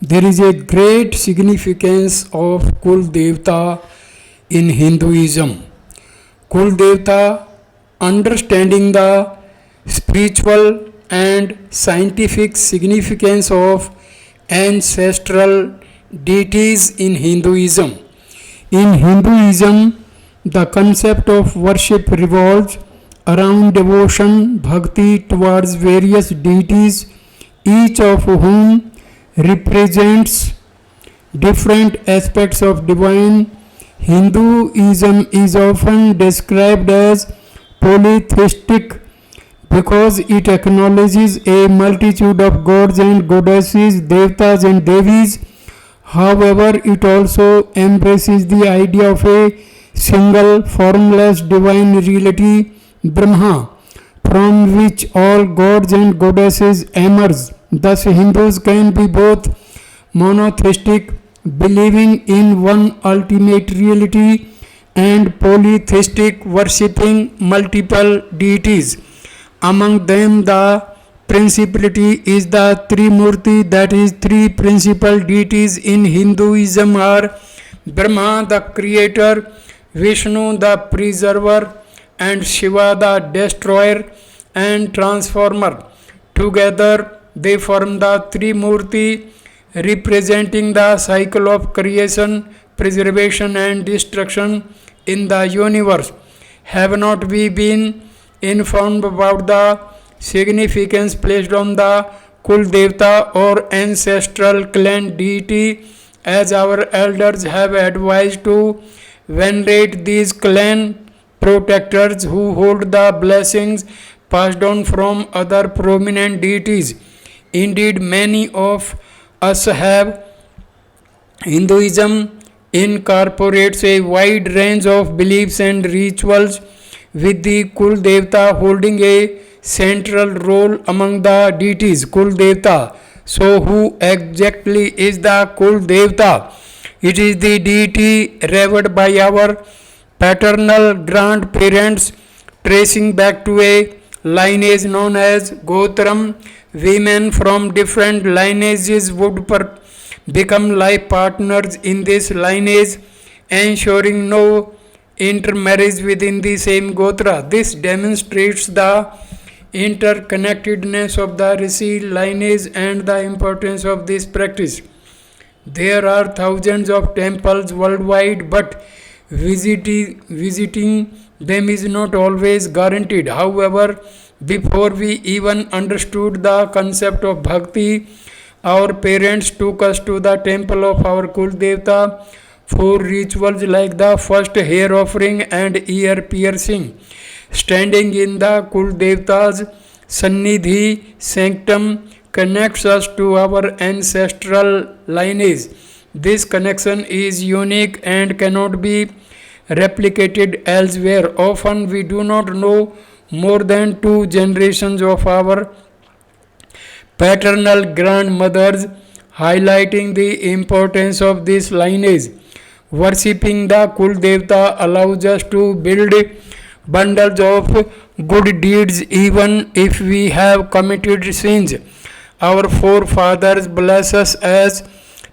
There is a great significance of Kul Devta in Hinduism. Kul Devta, understanding the spiritual and scientific significance of ancestral deities in Hinduism. In Hinduism, the concept of worship revolves around devotion, bhakti towards various deities, each of whom represents different aspects of divine. Hinduism is often described as polytheistic because it acknowledges a multitude of gods and goddesses, devtas and devis. However, it also embraces the idea of a single formless divine reality, Brahma, from which all gods and goddesses emerge. Thus, Hindus can be both monotheistic, believing in one ultimate reality, and polytheistic, worshipping multiple deities. Among them, the principality is the Trimurti, that is, three principal deities in Hinduism are Brahma, the creator, Vishnu, the preserver, and Shiva, the destroyer and transformer. Together, they form the Trimurti, representing the cycle of creation, preservation, and destruction in the universe. Have not we been informed about the significance placed on the Kul Devta or ancestral clan deity, as our elders have advised to venerate these clan protectors who hold the blessings passed on from other prominent deities. Indeed, many of us have. Hinduism incorporates a wide range of beliefs and rituals, with the Kul Devta holding a central role among the deities. Kul Devta. So, who exactly is the Kul Devta? It is the deity revered by our paternal grandparents, tracing back to a lineage known as Gotram. Women from different lineages would become life partners in this lineage, ensuring no intermarriage within the same Gotra. This demonstrates the interconnectedness of the Rishi lineage and the importance of this practice. There are thousands of temples worldwide, but visiting them is not always guaranteed. However, before we even understood the concept of bhakti, our parents took us to the temple of our Kul Devta for rituals like the first hair offering and ear piercing. Standing in the Kul Devta's Sannidhi sanctum connects us to our ancestral lineage. This connection is unique and cannot be replicated elsewhere. Often we do not know more than two generations of our paternal grandmothers, highlighting the importance of this lineage. Worshipping the Kul Devta allows us to build bundles of good deeds even if we have committed sins. Our forefathers bless us as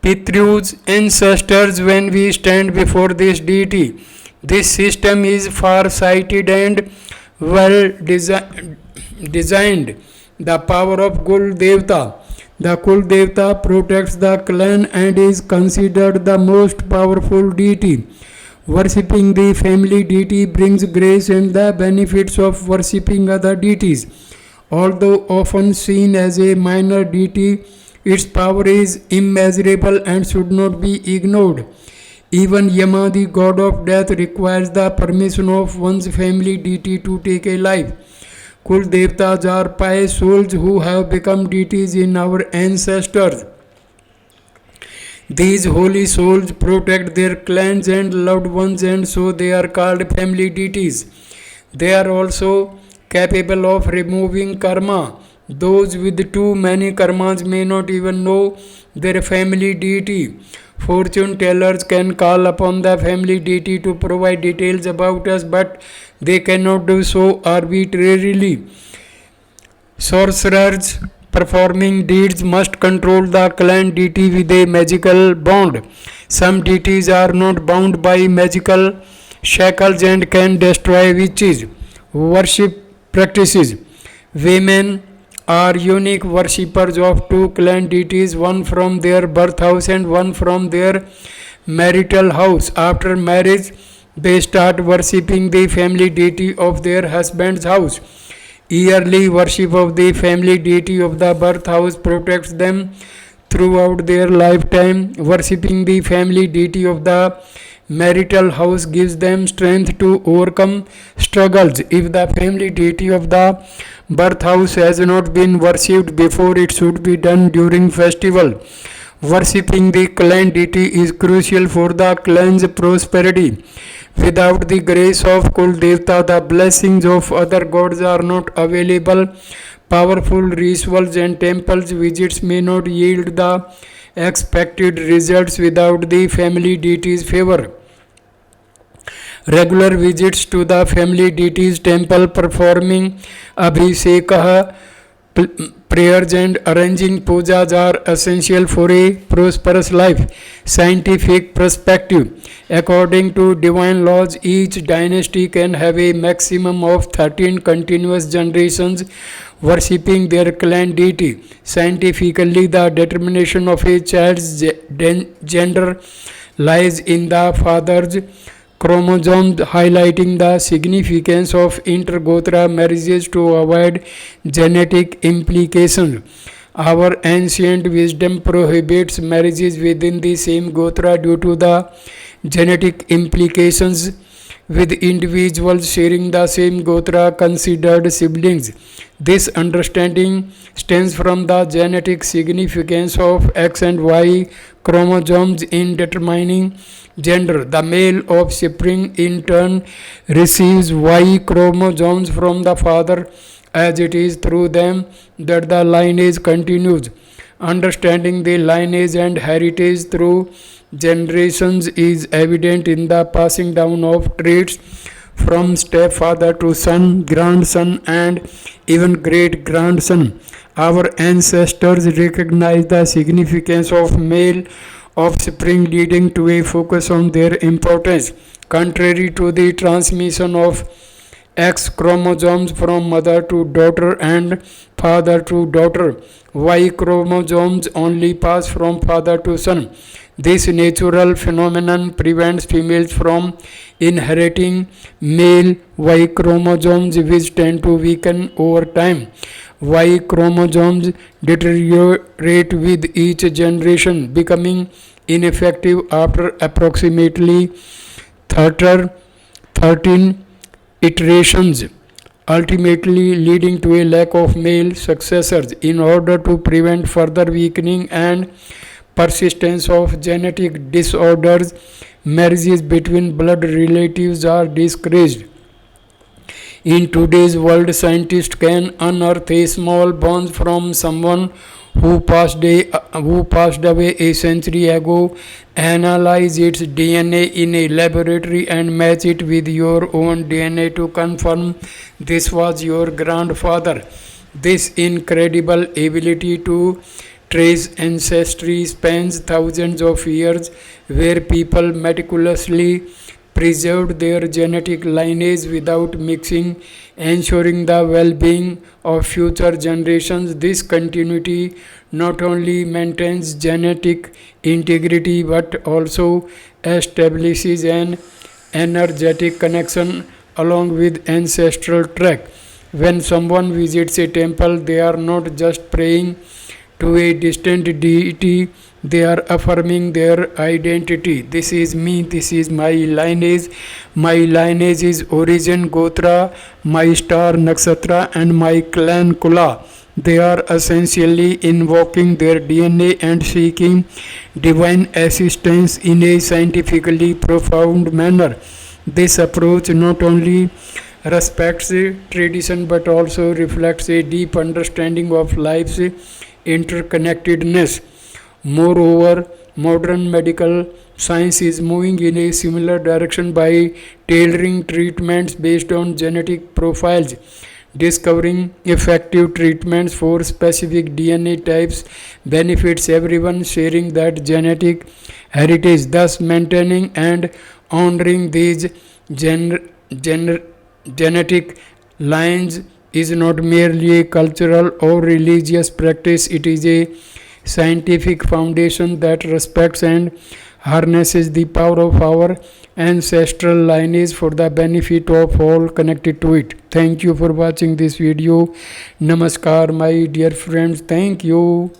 Pitrus, ancestors, when we stand before this deity. This system is far-sighted and well designed. The power of Kul Devta. The Kul Devta protects the clan and is considered the most powerful deity. Worshipping the family deity brings grace and the benefits of worshipping other deities. Although often seen as a minor deity, its power is immeasurable and should not be ignored. Even Yama, the god of death, requires the permission of one's family deity to take a life. Kul Devtas are pious souls who have become deities in our ancestors. These holy souls protect their clans and loved ones, and so they are called family deities. They are also capable of removing karma. Those with too many karmas may not even know their family deity. Fortune tellers can call upon the family deity to provide details about us, but they cannot do so arbitrarily. Sorcerers performing deeds must control the clan deity with a magical bond. Some deities are not bound by magical shackles and can destroy witches. Worship practices. Women are unique worshippers of two clan deities, one from their birth house and one from their marital house. After marriage, they start worshipping the family deity of their husband's house. Yearly worship of the family deity of the birth house protects them throughout their lifetime. Worshipping the family deity of the marital house gives them strength to overcome struggles. If the family deity of the birth house has not been worshipped before, it should be done during festival. Worshipping the clan deity is crucial for the clan's prosperity. Without the grace of Kul Devta, the blessings of other gods are not available. Powerful rituals and temples visits may not yield the expected results without the family deity's favor. Regular visits to the family deity's temple, performing abhishekah, prayers and arranging pujas are essential for a prosperous life. Scientific perspective. According to divine laws, each dynasty can have a maximum of 13 continuous generations worshipping their clan deity. Scientifically, the determination of a child's gender lies in the father's chromosomes, highlighting the significance of intergotra marriages to avoid genetic implications. Our ancient wisdom prohibits marriages within the same gotra due to the genetic implications, with individuals sharing the same gotra considered siblings. This understanding stems from the genetic significance of X and Y chromosomes in determining gender. The male offspring in turn receives Y chromosomes from the father, as it is through them that the lineage continues. Understanding the lineage and heritage through generations is evident in the passing down of traits from stepfather to son, grandson, and even great grandson. Our ancestors recognized the significance of male offspring, leading to a focus on their importance. Contrary to the transmission of X chromosomes from mother to daughter and father to daughter, Y chromosomes only pass from father to son. This natural phenomenon prevents females from inheriting male Y chromosomes, which tend to weaken over time. Y chromosomes deteriorate with each generation, becoming ineffective after approximately 13 iterations, ultimately leading to a lack of male successors. In order to prevent further weakening and persistence of genetic disorders, marriages between blood relatives are discouraged. In today's world, scientists can unearth a small bone from someone who passed away a century ago, analyze its DNA in a laboratory, and match it with your own DNA to confirm this was your grandfather. This incredible ability to trace ancestry spans thousands of years, where people meticulously preserved their genetic lineage without mixing, ensuring the well-being of future generations. This continuity not only maintains genetic integrity but also establishes an energetic connection along with ancestral track. When someone visits a temple, they are not just praying to a distant deity, they are affirming their identity. This is me, this is my lineage is origin Gotra, my star Nakshatra, and my clan Kula. They are essentially invoking their DNA and seeking divine assistance in a scientifically profound manner. This approach not only respects tradition but also reflects a deep understanding of life's interconnectedness. Moreover, modern medical science is moving in a similar direction by tailoring treatments based on genetic profiles. discovering effective treatments for specific DNA types benefits everyone, sharing that genetic heritage, thus maintaining and honoring these gen- genetic lines is not merely a cultural or religious practice, it is a scientific foundation that respects and harnesses the power of our ancestral lineage for the benefit of all connected to it. Thank you for watching this video. Namaskar, my dear friends. Thank you.